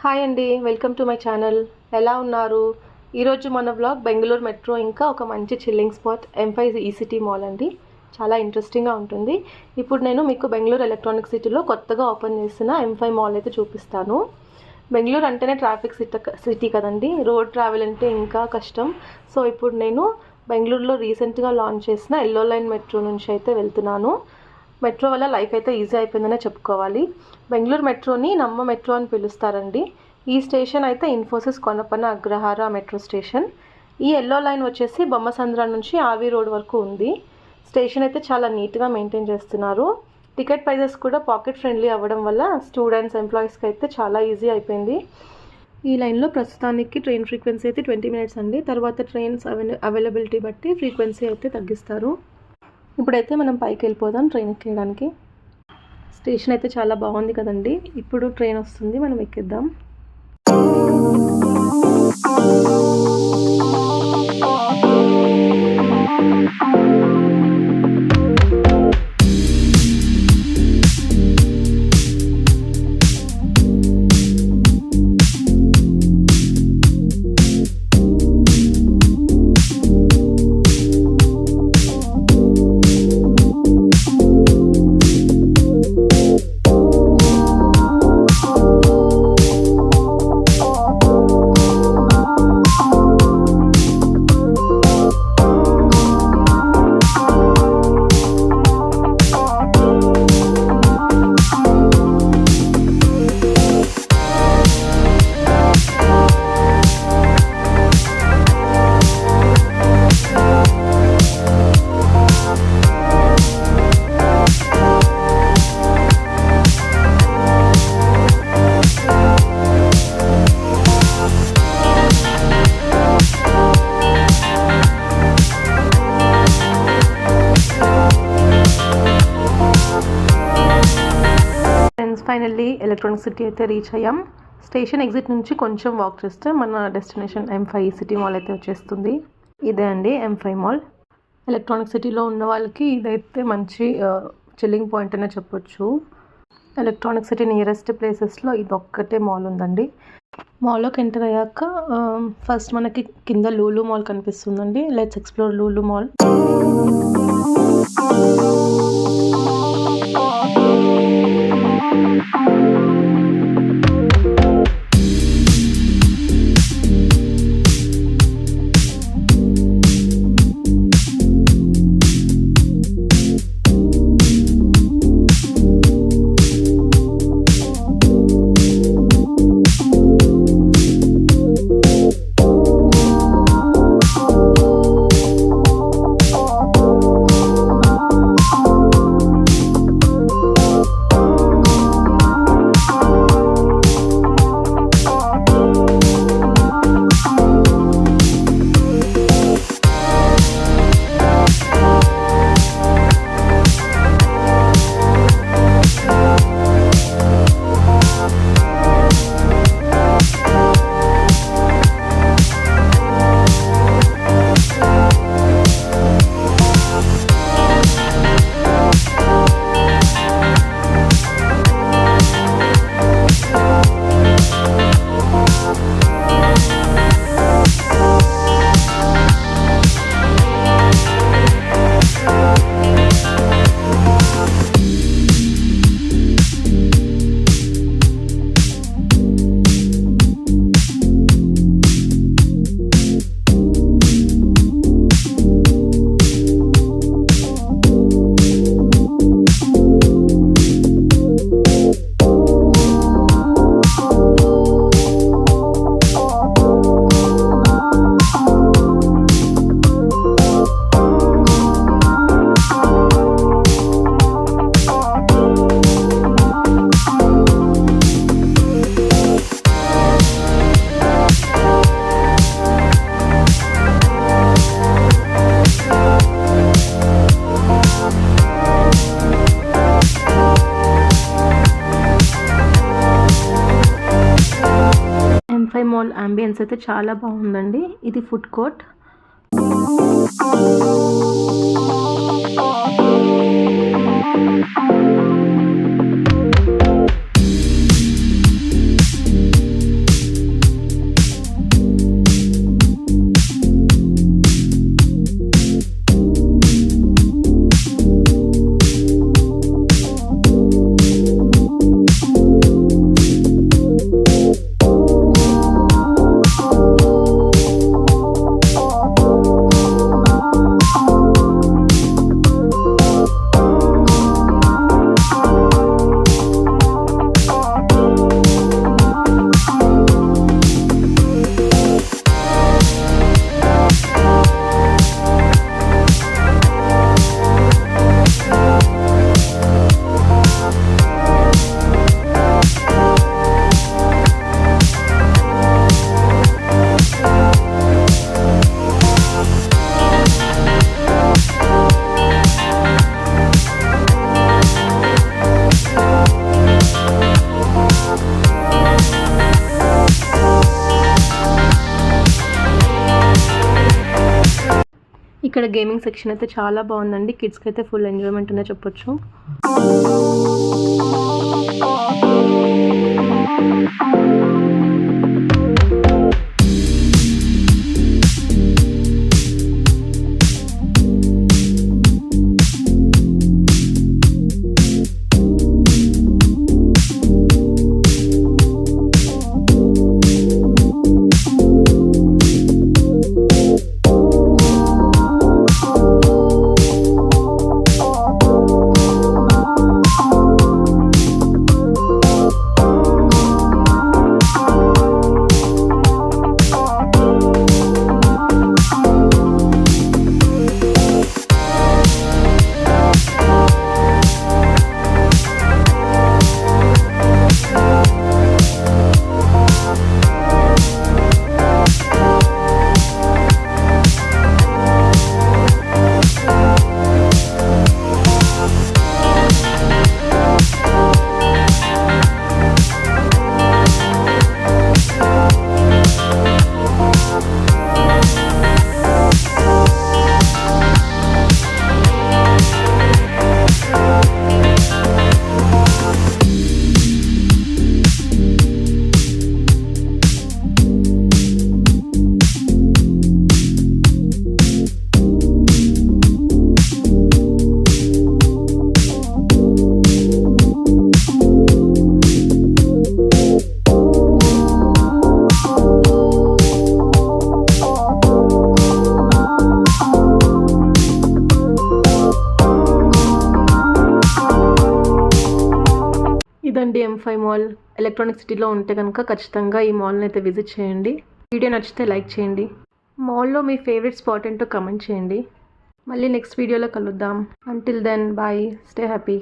Hi అండి. Welcome to my channel. ఎలా ఉన్నారు? ఈరోజు మన వ్లాగ్ బెంగళూరు మెట్రో ఇంకా ఒక మంచి chilling spot M5 ECT mall అండి. చాలా ఇంట్రెస్టింగ్గా ఉంటుంది. ఇప్పుడు నేను మీకు బెంగళూరు ఎలక్ట్రానిక్ సిటీలో కొత్తగా ఓపెన్ చేసిన M5 మాల్ అయితే చూపిస్తాను. బెంగళూరు అంటేనే ట్రాఫిక్ సిటీ కదండి. రోడ్ ట్రావెల్ అంటే ఇంకా కష్టం. సో ఇప్పుడు నేను బెంగళూరులో రీసెంట్గా లాంచ్ చేసిన ఎల్లో లైన్ మెట్రో నుంచి అయితే వెళ్తున్నాను. మెట్రో వల్ల లైఫ్ అయితే ఈజీ అయిపోయిందనే చెప్పుకోవాలి. బెంగళూరు మెట్రోని నమ్మ మెట్రో అని పిలుస్తారండి. ఈ స్టేషన్ అయితే ఇన్ఫోసిస్ కొనపన అగ్రహార మెట్రో స్టేషన్. ఈ ఎల్లో లైన్ వచ్చేసి బొమ్మసంద్ర నుంచి ఆవి రోడ్ వరకు ఉంది. స్టేషన్ అయితే చాలా నీట్గా మెయింటైన్ చేస్తున్నారు. టికెట్ ప్రైజెస్ కూడా పాకెట్ ఫ్రెండ్లీ అవ్వడం వల్ల స్టూడెంట్స్, ఎంప్లాయీస్కి అయితే చాలా ఈజీ అయిపోయింది. ఈ లైన్లో ప్రస్తుతానికి ట్రైన్ ఫ్రీక్వెన్సీ అయితే 20 మినిట్స్ అండి. తర్వాత ట్రైన్స్ అవైలబిలిటీ బట్టి ఫ్రీక్వెన్సీ అయితే తగ్గిస్తారు. ఇప్పుడైతే మనం పైకి వెళ్ళిపోదాం ట్రైన్ ఎక్కేయడానికి. స్టేషన్ అయితే చాలా బాగుంది కదండి. ఇప్పుడు ట్రైన్ వస్తుంది, మనం ఎక్కేద్దాం. ఫైనల్లీ ఎలక్ట్రానిక్ సిటీ అయితే రీచ్ అయ్యాం. స్టేషన్ ఎగ్జిట్ నుంచి కొంచెం వాక్ చేస్తే మన డెస్టినేషన్ M5 సిటీ మాల్ అయితే వచ్చేస్తుంది. ఇదే అండి M5 మాల్. ఎలక్ట్రానిక్ సిటీలో ఉన్న వాళ్ళకి ఇదైతే మంచి చిల్లింగ్ పాయింట్ అనే చెప్పొచ్చు. ఎలక్ట్రానిక్ సిటీ నియరెస్ట్ ప్లేసెస్లో ఇది ఒక్కటే మాల్ ఉందండి. మాల్లోకి ఎంటర్ అయ్యాక ఫస్ట్ మనకి కింద లూలు మాల్ కనిపిస్తుందండి. Let's explore Lulu mall. M5 mall ambience అయితే చాలా బాగుందండి. ఇది ఫుడ్ కోర్ట్. ఇక్కడ గేమింగ్ సెక్షన్ అయితే చాలా బాగుందండి. కిడ్స్కి అయితే ఫుల్ ఎంజాయ్మెంట్ అనే చెప్పొచ్చు. ఇదండి M5 మాల్. ఎలక్ట్రానిక్ సిటీలో ఉంటే కనుక ఖచ్చితంగా ఈ మాల్ని అయితే విజిట్ చేయండి. వీడియో నచ్చితే లైక్ చేయండి. మాల్లో మీ ఫేవరెట్ స్పాట్ ఏంటో కమెంట్ చేయండి. మళ్ళీ నెక్స్ట్ వీడియోలో కలుద్దాం. Until then bye, stay happy.